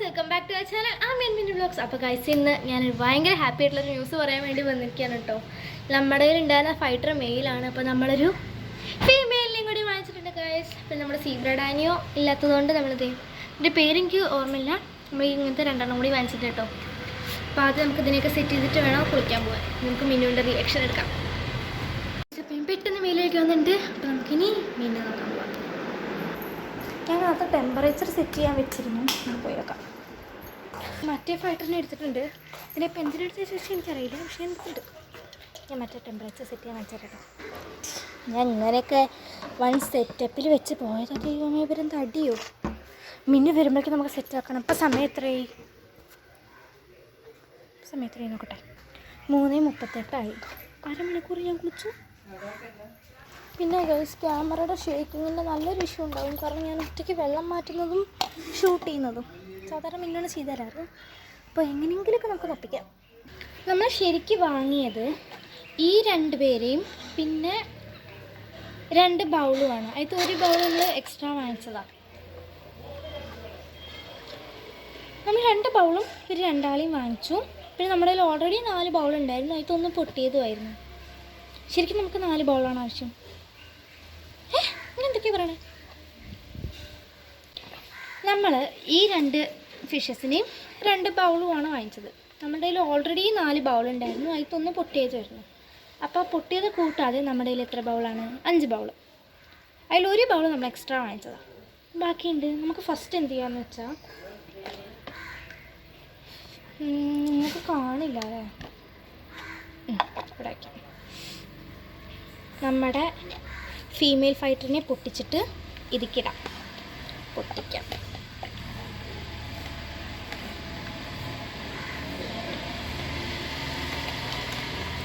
Welcome back to our channel mini vlogs. അപ്പോൾ guys ഇന്ന് ഞാൻ ഭയങ്കര ഹാപ്പി ആയിട്ടുള്ളൊരു ന്യൂസ് പറയാൻ വേണ്ടി വന്നിരിക്കുകയാണ് കേട്ടോ. നമ്മുടെ കയ്യിലുണ്ടായിരുന്ന ഫൈറ്റർ മെയിലാണ്. അപ്പോൾ നമ്മളൊരു ഫീമെയിലിനെയും കൂടി വാങ്ങിച്ചിട്ടുണ്ട് ഗൈസ്. അപ്പോൾ നമ്മുടെ സീബ്ര ഡാനിയോ ഇല്ലാത്തതുകൊണ്ട് നമ്മളിത് ഇതിൻ്റെ പേരെനിക്ക് ഓർമ്മയില്ല. നമ്മൾ ഇങ്ങനത്തെ രണ്ടെണ്ണം കൂടി വാങ്ങിച്ചിട്ട് കേട്ടോ. അപ്പോൾ ആദ്യം നമുക്ക് ഇതിനെയൊക്കെ സെറ്റ് ചെയ്തിട്ട് വേണം കുളിക്കാൻ പോകാൻ. നമുക്ക് മിനുവിൻ്റെ റിയാക്ഷൻ എടുക്കാം. അപ്പം പെട്ടെന്ന് മെയിലേക്ക് വന്നിട്ടുണ്ട്. അപ്പോൾ നമുക്കിനി മീനിനെ നോക്കാൻ പോകാം. ഞാൻ അത് ടെമ്പറേച്ചർ സെറ്റ് ചെയ്യാൻ വെച്ചിരുന്നു. ഞാൻ പോയി വെക്കാം. മറ്റേ ഫൈറ്ററിനെ എടുത്തിട്ടുണ്ട്. ഇതിനിപ്പോൾ എന്തിനെടുത്ത ശേഷം എനിക്കറിയില്ല, പക്ഷേ എടുത്തിട്ടുണ്ട്. ഞാൻ മറ്റേ ടെമ്പറേച്ചർ സെറ്റ് ചെയ്യാൻ വെച്ചിട്ടോ. ഞാൻ ഇങ്ങനെയൊക്കെ വൺ സെറ്റപ്പിൽ വെച്ച് പോയത് ദൈവമേ, ഇവരെന്ത് അടിയോ. മിന്നു വരുമ്പോഴേക്കും നമുക്ക് സെറ്റ് ആക്കണം. ഇപ്പം സമയം എത്രയായി നോക്കട്ടെ. 3:38 അരമണിക്കൂർ ഞാൻ കുളിച്ചു. പിന്നെ ഗൈസ് ക്യാമറയുടെ ഷേക്കിങ്ങിൻ്റെ നല്ലൊരു ഇഷ്യൂ ഉണ്ടാകും. കാരണം ഞാൻ ഒറ്റയ്ക്ക് വെള്ളം മാറ്റുന്നതും ഷൂട്ട് ചെയ്യുന്നതും സാധാരണ മിന്നാണ് ചെയ്തു തരാറ്. അപ്പോൾ എങ്ങനെയെങ്കിലുമൊക്കെ നമുക്ക് തപ്പിക്കാം. നമ്മൾ ശരിക്ക് വാങ്ങിയത് ഈ 2 പേരെയും പിന്നെ 2 ബൗളുമാണ്. അതിൽ ഒരു ബൗൾ നമ്മൾ എക്സ്ട്രാ വാങ്ങിച്ചതാണ്. നമ്മൾ 2 ബൗളും ഇവർ 2 ആളെയും വാങ്ങിച്ചു. പിന്നെ നമ്മുടെ കയ്യിൽ ഓൾറെഡി 4 ബൗൾ ഉണ്ടായിരുന്നു. അതിലൊന്ന് പൊട്ടിയതുമായിരുന്നു. ശരിക്കും നമുക്ക് 4 ബൗളാണ് ആവശ്യം. എന്തൊക്കെയാണ് പറയണേ. നമ്മൾ ഈ 2 ഫിഷസിനെയും 2 ബൗളുമാണ് വാങ്ങിച്ചത്. നമ്മുടെ കയ്യിൽ ഓൾറെഡി 4 ബൗൾ ഉണ്ടായിരുന്നു. അതിലൊന്ന് പൊട്ടിയതായിരുന്നു. അപ്പോൾ പൊട്ടിയത് കൂട്ടാതെ നമ്മുടെ കയ്യിൽ എത്ര ബൗളാണ്? 5 ബൗൾ. അതിലൊരു ബൗൾ നമ്മൾ എക്സ്ട്രാ വാങ്ങിച്ചതാണ്. ബാക്കിയുണ്ട്. നമുക്ക് ഫസ്റ്റ് എന്ത് ചെയ്യാമെന്ന് വെച്ചാൽ, നിങ്ങൾക്ക് കാണില്ല അല്ലേ, ഇവിടെ വയ്ക്കാം. നമ്മുടെ ഫീമെയിൽ ഫൈറ്ററിനെ പൊട്ടിച്ചിട്ട് ഇതിക്കിടാം. പൊട്ടിക്കാം.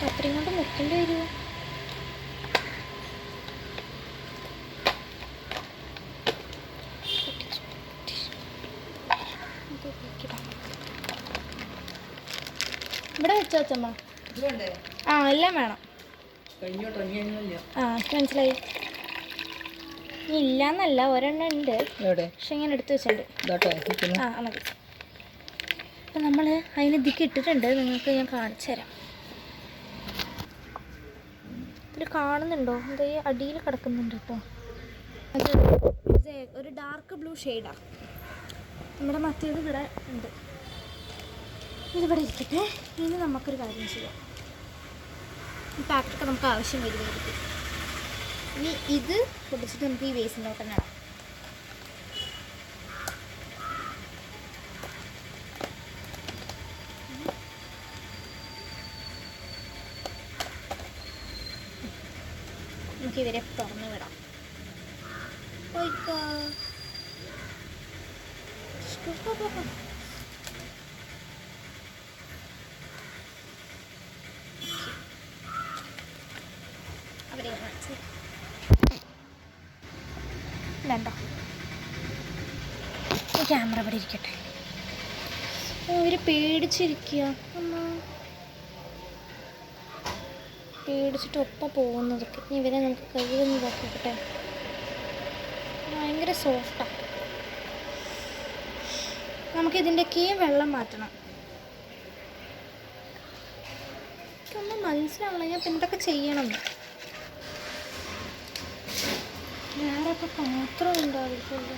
അത്രയും കൊണ്ട് മുക്കേണ്ടി വരുമോ? ഇവിടെ വെച്ചോ അച്ചമ്മ. എല്ലാം വേണം. മനസ്സിലായി. ഇല്ലാന്നല്ല, ഒരെണ്ണം ഉണ്ട്, പക്ഷെ ഇങ്ങനെ എടുത്ത് വെച്ചിട്ടുണ്ട്. മതി. അപ്പം നമ്മൾ അതിന് ഇതിക്ക് ഇട്ടിട്ടുണ്ട്. നിങ്ങൾക്ക് ഞാൻ കാണിച്ചു തരാം. ഇതിൽ കാണുന്നുണ്ടോ? എന്താ ഈ അടിയിൽ കിടക്കുന്നുണ്ട് കേട്ടോ. അത് ഒരു ഡാർക്ക് ബ്ലൂ ഷെയ്ഡാണ്. നമ്മുടെ മറ്റേത് ഇവിടെ ഉണ്ട്. ഇതിവിടെ ഇരിക്കട്ടെ. ഇനി നമുക്കൊരു കാര്യം ചെയ്യാം. ഈ പാക്കറ്റൊക്കെ നമുക്ക് ആവശ്യം വരുമായിരിക്കും. ഇനി ഇത് പൊടിച്ചിട്ട് നമുക്ക് ഈ വേസ്റ്റിലോട്ട് തന്നെ ഇടാം. നമുക്ക് ഇവരെ തുറന്ന് വിടാം. വേണ്ട, ഈ ക്യാമറ ഇവിടെ ഇരിക്കട്ടെ. ഇവര് പേടിച്ചിരിക്കുക. പേടിച്ചിട്ട് ഒപ്പം പോകുന്നതൊക്കെ. ഇവരെ നമുക്ക് കഴുകുന്നതൊക്കെ കിട്ടെ. ഭയങ്കര സോഫ്റ്റാണ്. നമുക്കിതിൻ്റെയൊക്കെയും വെള്ളം മാറ്റണം. എനിക്കൊന്നും മനസ്സിലാവില്ല ഞാൻ എന്തൊക്കെ ചെയ്യണം. വേറെ ഇപ്പോൾ പാത്രം ഉണ്ടാവില്ലല്ലോ.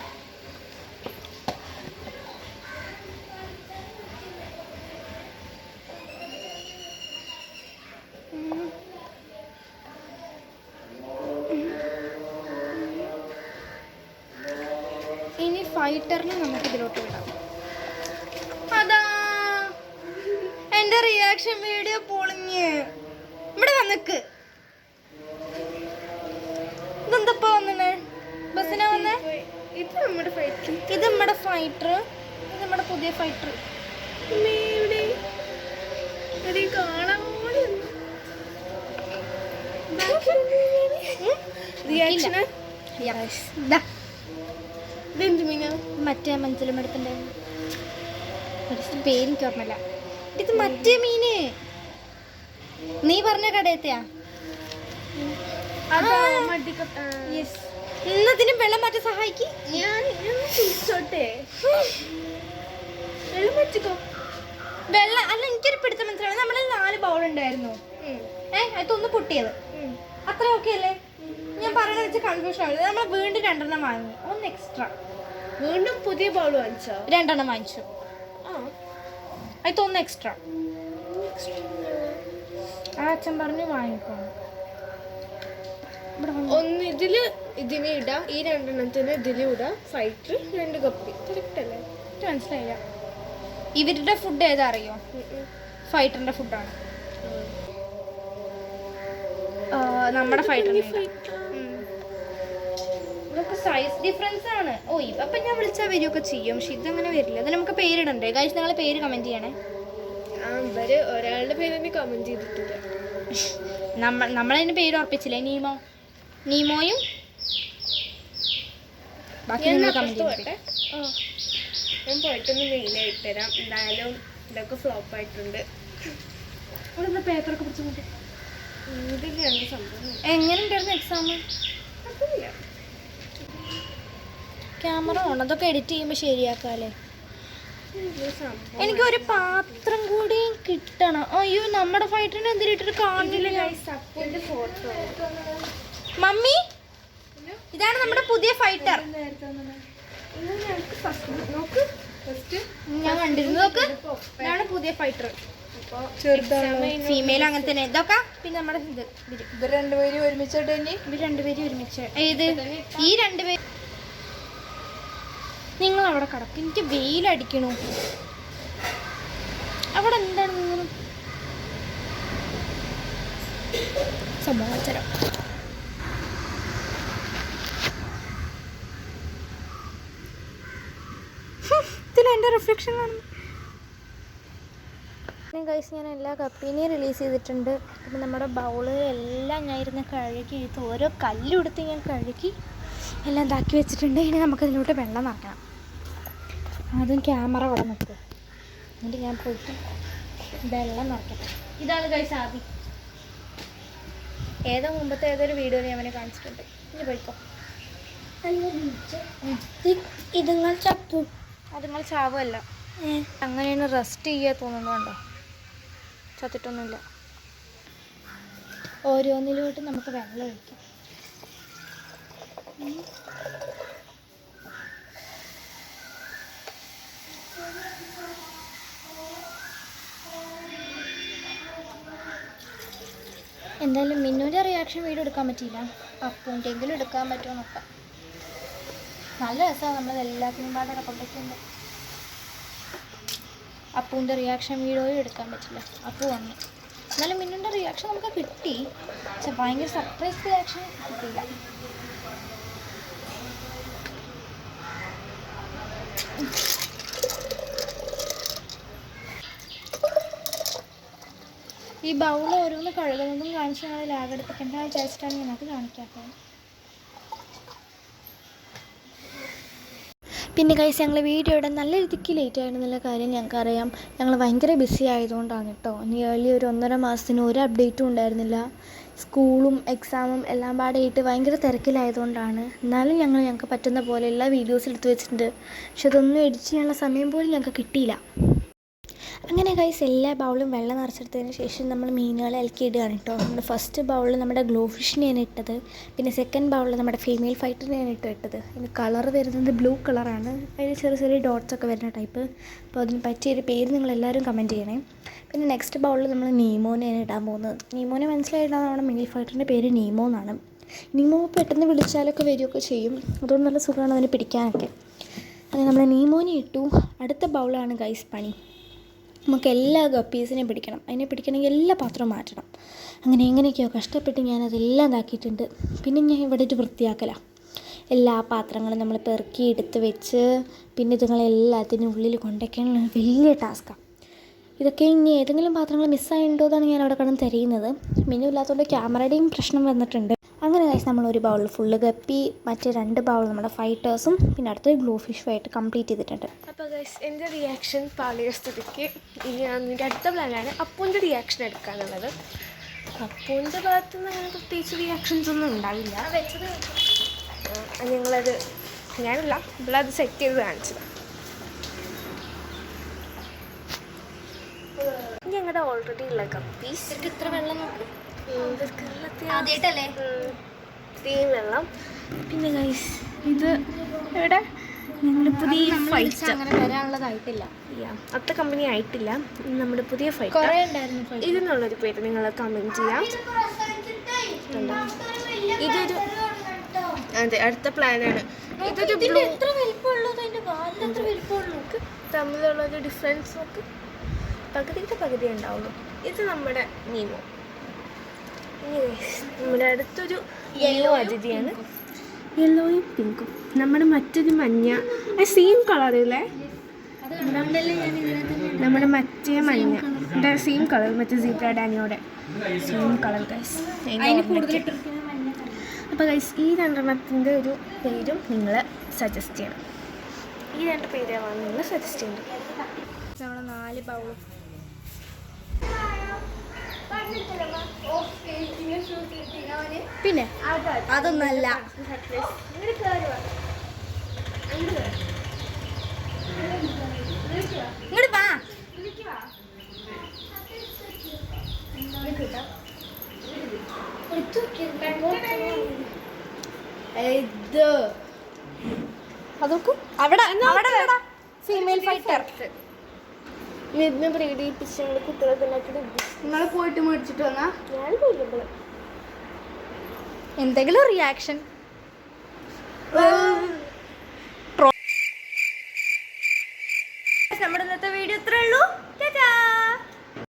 ഇനി ഫൈറ്ററിനെ നമുക്ക് ഇതിലോട്ട് വിടാം. അതാ എൻ്റെ റിയാക്ഷൻ വീഡിയോ പൊളിഞ്ഞ് ഇവിടെ വന്നിക്ക്. ഇതെന്തപ്പോ വന്നേ? ബസ്സിനാ വന്നേ? ഇത് നമ്മുടെ ഫൈറ്റർ. ഇത് നമ്മുടെ പുതിയ ഫൈറ്റർ. മറ്റേ മനസ്സിലും എടുത്തുണ്ടായിരുന്നു. പേരെനിക്ക് ഓർമ്മല്ല. ഇത് മറ്റേ മീന് നീ പറഞ്ഞ കടയത്തെയാ. ഇന്നതിനും വെള്ളം മാറ്റി സഹായിക്കും. ഞാൻ വെള്ളം വെച്ചിക്കോ. വെള്ളം അല്ല, എനിക്കൊരു പിടുത്തം മനസ്സിലാവും. നമ്മളിൽ 4 ബൗൾ ഉണ്ടായിരുന്നു. അതൊന്ന് പൊട്ടിയത് അത്ര ഓക്കെ അല്ലേ? ഞാൻ പറയണ വെച്ച് കൺഫ്യൂഷൻ ആവില്ല. നമ്മൾ വീണ്ടും 2 വാങ്ങി, 1 എക്സ്ട്രാ. വീണ്ടും പുതിയ ബൗൾ വാങ്ങിച്ചോ? 2 വാങ്ങിച്ചു. അതൊന്ന് എക്സ്ട്രാ. അച്ഛൻ പറഞ്ഞു വാങ്ങിക്കോ. ഒന്ന് ഇതിന് ഇടാം, ഈ 2 ഇതിലും ഇടാം. ഫൈറ്റർ 2 കപ്പി. കറക്റ്റ് അല്ലേ? മനസ്സിലായില്ല. ഇവരുടെ ഫുഡ് ഏതാ അറിയോ? ഫൈറ്ററിന്റെ ഫുഡാണ്. നമ്മുടെ ഫൈറ്ററിന്റെ ഇതൊക്കെ സൈസ് ഡിഫറൻസ് ആണ്. ഇപ്പം ഞാൻ വിളിച്ചാൽ വരികയൊക്കെ ചെയ്യും, പക്ഷെ ഇതങ്ങനെ വരില്ല. അത് നമുക്ക് പേരിടണ്ടേ? ഗൈസ്, നിങ്ങളെ പേര് കമന്റ് ചെയ്യണേ. ഒരാളുടെ പേര് തന്നെ കമന്റ് ചെയ്തിട്ടില്ല. നമ്മളതിന്റെ പേര് ഉറപ്പിച്ചില്ലേ? നീമോയും ബാക്കി നിങ്ങൾ കമന്റ് ചെയ്യട്ടെ. ഞാൻ പോയിട്ടൊന്ന് മെയിനായിട്ട് തരാം. എന്തായാലും ഇതൊക്കെ ഫ്ലോപ്പ് ആയിട്ടുണ്ട്. പേപ്പറൊക്കെ പിടിച്ചു. ഇതിലാണ് സംഭവം. എങ്ങനെ ഉണ്ടായിരുന്നു എക്സാം? ക്യാമറ ഓൺ, അതൊക്കെ എഡിറ്റ് ചെയ്യുമ്പോൾ ശരിയാക്കാല്ലേ? എനിക്കൊരു പാത്രം കൂടി കിട്ടണം. അയ്യോ, നമ്മുടെ ഫൈറ്ററിന് എന്തിനിട്ടൊരു കാണില്ല. ഫോട്ടോ മമ്മി, ഇതാണ് നമ്മുടെ പുതിയ ഫൈറ്റർ. ഞാൻ കണ്ടിരുന്നു. നോക്ക്, ഇതാണ് പുതിയ ഫൈറ്റർ. ഫീമെയിൽ അങ്ങനെ തന്നെ. ഇതൊക്കെ പിന്നെ നമ്മുടെ ഇവർ 2 പേരും ഒരുമിച്ചിട്ട് തന്നെ. ഇവർ 2 പേരും ഒരുമിച്ച്. ഏത്? ഈ 2 പേര്. നിങ്ങൾ അവിടെ കിടക്കും, എനിക്ക് വെയിലടിക്കണു. അവിടെ എന്താണ് നിങ്ങൾ സംഭവം? ഇതിൽ എൻ്റെ റിഫ്ലക്ഷൻ കാണുന്നു. ഗൈസ്, ഞാൻ എല്ലാ കപ്പിനെയും റിലീസ് ചെയ്തിട്ടുണ്ട്. അപ്പം നമ്മുടെ ബൗളുകളെല്ലാം ഞാൻ ഇരുന്ന് കഴുകി എടുത്ത് ഓരോ കല്ലെടുത്ത് ഞാൻ കഴുകി എല്ലാം ഇതാക്കി വെച്ചിട്ടുണ്ട്. ഇനി നമുക്കതിലോട്ട് വെള്ളം നിറയ്ക്കണം. അതും ക്യാമറ അവിടെ നിൽക്കുക. എന്നിട്ട് ഞാൻ പോയിട്ട് വെള്ളം നിറയ്ക്കട്ടെ. ഇതാണ് ഗൈസ് ആദ്യം. മുമ്പത്തെ ഏതൊരു വീഡിയോയിൽ ഞാൻ അവനെ കാണിച്ചിട്ടുണ്ട്. ഇനി പോയിക്കോ. ഇതുങ്ങൾ ചത്തു. അതുങ്ങൾ ചാവുമല്ല, അങ്ങനെയാണ് റെസ്റ്റ് ചെയ്യാൻ തോന്നുന്നുണ്ടോ? ചത്തിട്ടൊന്നുമില്ല. ഓരോന്നിലോട്ട് നമുക്ക് വെള്ളം ഒഴിക്കാം. എന്തായാലും മിന്നുവിൻ്റെ റിയാക്ഷൻ വീഡിയോ എടുക്കാൻ പറ്റിയില്ല. അപ്പൂൻ്റെ എങ്കിലും എടുക്കാൻ പറ്റുമോ നോക്കാം. നല്ല രസമാണ് നമ്മളെല്ലാത്തിനും പാടെ കൊണ്ടൊക്കെയുണ്ട്. അപ്പൂൻ്റെ റിയാക്ഷൻ വീഡിയോയും എടുക്കാൻ പറ്റില്ല, അപ്പു വന്നു. എന്നാലും മിന്നുവിൻ്റെ റിയാക്ഷൻ നമുക്ക് കിട്ടി, പക്ഷെ ഭയങ്കര സർപ്രൈസ് റിയാക്ഷൻ കിട്ടിയില്ല. ഈ ബൗൾ ഓരോന്ന് കഴുകുന്നതും കാണിച്ച് ഞങ്ങൾ ലാഗ് എടുപ്പിക്കേണ്ട വിചാരിച്ചിട്ടാണ് ഞങ്ങൾക്ക് കാണിക്കാത്തത്. പിന്നെ ഗൈസ്, ഞങ്ങൾ വീഡിയോ ഇടാൻ നല്ല രീതിക്ക് ലേറ്റ് ആയിരുന്നുള്ള കാര്യം ഞങ്ങൾക്കറിയാം. ഞങ്ങൾ ഭയങ്കര ബിസി ആയതുകൊണ്ടാണ് കേട്ടോ. നിയർലി ഒരു 1.5 മാസത്തിന് ഒരു അപ്ഡേറ്റും ഉണ്ടായിരുന്നില്ല. സ്കൂളും എക്സാമും എല്ലാം പാടെയിട്ട് ഭയങ്കര തിരക്കിലായതുകൊണ്ടാണ്. എന്നാലും ഞങ്ങൾക്ക് പറ്റുന്ന പോലെ എല്ലാ വീഡിയോസ് എടുത്ത് വെച്ചിട്ടുണ്ട്, പക്ഷെ അതൊന്നും എഡിറ്റ് ചെയ്യാനുള്ള സമയം പോലും ഞങ്ങൾക്ക് കിട്ടിയില്ല. അങ്ങനെ ഗൈസ്, എല്ലാ ബൗളും വെള്ളം നിറച്ചെടുത്തതിന് ശേഷം നമ്മൾ മീനുകളെ ഇളക്കി ഇടുകയാണ് കേട്ടോ. നമ്മുടെ ഫസ്റ്റ് ബൗളിൽ നമ്മുടെ ഗ്ലോ ഫിഷിനെയാണ് ഇട്ടത്. പിന്നെ സെക്കൻഡ് ബൗളിൽ നമ്മുടെ ഫീമെയിൽ ഫൈറ്ററിനെയാണ് ഇട്ടത്. ഇതിന് കളർ വരുന്നത് ബ്ലൂ കളറാണ്. അതിൽ ചെറിയ ചെറിയ ഡോട്ട്സ് ഒക്കെ വരുന്ന ടൈപ്പ്. അപ്പോൾ അതിന് പറ്റിയൊരു പേര് നിങ്ങളെല്ലാവരും കമൻറ്റ് ചെയ്യണേ. പിന്നെ നെക്സ്റ്റ് ബൗളിൽ നമ്മൾ നീമോനെയാണ് ഇടാൻ പോകുന്നത്. നീമോനെ മനസ്സിലായിട്ടാണ് നമ്മുടെ മെയിൽ ഫൈറ്ററിൻ്റെ പേര് നീമോ എന്നാണ്. നീമോ പെട്ടെന്ന് വിളിച്ചാലൊക്കെ വരികയൊക്കെ ചെയ്യും, അതുകൊണ്ട് നല്ല സുഖമാണ് അവനെ പിടിക്കാനൊക്കെ. അങ്ങനെ നമ്മൾ നീമോനെ ഇട്ടു. അടുത്ത ബൗളാണ് ഗൈസ് പണി. നമുക്ക് എല്ലാ ഗപ്പീസിനെയും പിടിക്കണം. അതിനെ പിടിക്കണമെങ്കിൽ എല്ലാ പാത്രവും മാറ്റണം. അങ്ങനെ എങ്ങനെയൊക്കെയോ കഷ്ടപ്പെട്ട് ഞാനതെല്ലാം ഇതാക്കിയിട്ടുണ്ട്. പിന്നെ ഞാൻ ഇവിടെ ഒരു വൃത്തിയാക്കലാണ്. എല്ലാ പാത്രങ്ങളും നമ്മൾ പെറുക്കി എടുത്ത് വെച്ച് പിന്നെ ഇതുങ്ങളെല്ലാത്തിനും ഉള്ളിൽ കൊണ്ടുവയ്ക്കാനുള്ള വലിയ ടാസ്ക്കാണ്. ഇതൊക്കെ ഇനി ഏതെങ്കിലും പാത്രങ്ങൾ മിസ്സായിട്ടുണ്ടോ എന്നാണ് ഞാൻ അവിടെ കിടന്ന് തിരയുന്നത്. മിന്നു ഇല്ലാത്തതുകൊണ്ട് ക്യാമറയുടെയും പ്രശ്നം വന്നിട്ടുണ്ട്. അങ്ങനെ കഴിച്ച് നമ്മൾ ഒരു ബൗളിൽ ഫുള്ള് ഗപ്പി, മറ്റേ 2 ബൗൾ നമ്മുടെ ഫൈറ്റേഴ്സും പിന്നെ അടുത്തൊരു ഗ്ലോ ഫിഷുമായിട്ട് കംപ്ലീറ്റ് ചെയ്തിട്ടുണ്ട്. അപ്പോൾ ഗൈസ്, എൻ്റെ റിയാക്ഷൻ പാളിയ സ്ഥിതിക്ക് ഇനി എൻ്റെ അടുത്ത പ്ലാനാണ് അപ്പൂൻ്റെ റിയാക്ഷൻ എടുക്കാനുള്ളത്. അപ്പൂൻ്റെ ഭാഗത്തു നിന്ന് അങ്ങനെ പ്രത്യേകിച്ച് റിയാക്ഷൻസ് ഒന്നും ഉണ്ടാവില്ല. വെച്ചത് ഞാനല്ല ഇവളത് സെറ്റ് ചെയ്ത് കാണിച്ചത്. ഞങ്ങളുടെ ഓൾറെഡി ഉള്ള കപ്പീസ്. ഇത്ര വെള്ളം നോക്ക്. ആദ്യമായിട്ടല്ലേ ഇത്രയും വെള്ളം. പിന്നെ ഗൈസ് ഇത് ഇവിടെ ഞങ്ങൾ പുതിയ ഫൈറ്റർ അങ്ങനെ വരാനുള്ളതായിട്ടില്ല. അത്ര കമ്പനി ആയിട്ടില്ല. നമ്മുടെ പുതിയ ഫൈറ്റർ. ഇതിനുള്ളൊരു പേര് നിങ്ങൾ കമൻറ്റ് ചെയ്യാം. ഇതൊരു അതെ അടുത്ത പ്ലാനാണ്. ഇതൊരു ബ്ലൂ തമ്മിലുള്ളൊരു ഡിഫറൻസ് നോക്ക്. പകുതി ഉണ്ടാവുള്ളൂ. ഇത് നമ്മുടെ നീമോ. ഇനി നമ്മുടെ അടുത്തൊരു യെല്ലോ അതിഥിയാണ്. യെല്ലോയും പിങ്കും. നമ്മുടെ മറ്റൊരു മഞ്ഞ സെയിം കളറില്ലേ, നമ്മുടെ മറ്റേ മഞ്ഞ സെയിം കളർ, മറ്റേ സീബ്ര ഡാനിയോടെ സെയിം കളർ ഗൈസ്. അപ്പോൾ ഗൈസ് ഈ രണ്ടെണ്ണത്തിൻ്റെ ഒരു പേരും നിങ്ങൾ സജസ്റ്റ് ചെയ്യണം. ഈ രണ്ട് പേരാണ് നിങ്ങൾ സജസ്റ്റ് ചെയ്യണം. നമ്മൾ 4 ബൗളും പിന്നെ അതൊന്നല്ല. ഇങ്ങോട്ട് വാ. അതൊക്കെ അവിടെ ഫീമെയിൽ ഫൈറ്റർ ഇതിനെ പ്രകടിപ്പിച്ച് ഞങ്ങൾ കുട്ടികളെ ഉണ്ടാക്കിയിട്ട് നിങ്ങൾ പോയിട്ട് മേടിച്ചിട്ട് വന്നാ ഞാൻ പോയില്ല. എന്തെങ്കിലും റിയാക്ഷൻ? നമ്മുടെ ഇന്നത്തെ വീഡിയോ ഇത്രേ ഉള്ളൂ.